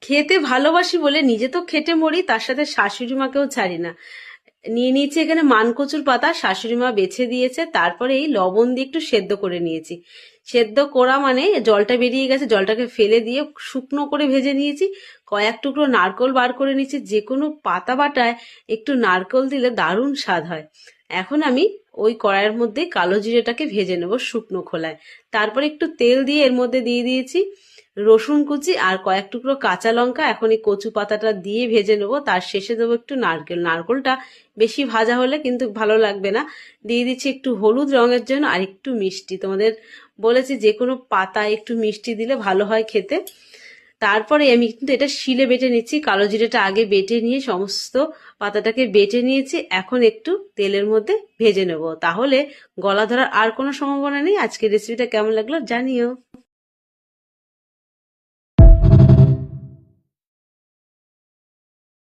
খেতে ভালোবাসি বলে নিজে তো খেটে মরি, তার সাথে শাশুড়ি মাকেও ছাড়ি না। নিয়ে নিয়েছি এখানে মানকচুর পাতা, শাশুড়ি মা বেছে দিয়েছে, তারপরে এই লবণ দিয়ে একটু সেদ্ধ করে নিয়েছি। সেদ্ধ করা মানে জলটা বেরিয়ে গেছে, জলটাকে ফেলে দিয়ে শুকনো করে ভেজে নিয়েছি। কয়েক টুকরো নারকোল বার করে নিয়েছি। যে কোনো পাতা বাটায় একটু নারকোল দিলে দারুণ স্বাদ হয়। এখন আমি ওই কড়াইয়ের মধ্যে কালো জিরেটাকে ভেজে নেব শুকনো খোলায়। তারপরে একটু তেল দিয়ে এর মধ্যে দিয়ে দিয়েছি রসুন কুচি আর কয়েক টুকরো কাঁচা লঙ্কা। এখন এই কচু পাতাটা দিয়ে ভেজে নেবো। তার শেষে দেবো একটু নারকেল। নারকেলটা বেশি ভাজা হলে কিন্তু ভালো লাগবে না। দিয়ে দিচ্ছি একটু হলুদ রঙের জন্য আর একটু মিষ্টি। তোমাদের বলেছি যে কোনো পাতা একটু মিষ্টি দিলে ভালো হয় খেতে। তারপরে আমি কিন্তু এটা শিলে বেটে নিচ্ছি। কালো জিরেটা আগে বেটে নিয়ে সমস্ত পাতাটাকে বেটে নিয়েছি। এখন একটু তেলের মধ্যে ভেজে নেব, তাহলে গলা ধরার আর কোনো সম্ভাবনা নেই। আজকের রেসিপিটা কেমন লাগলো জানিও।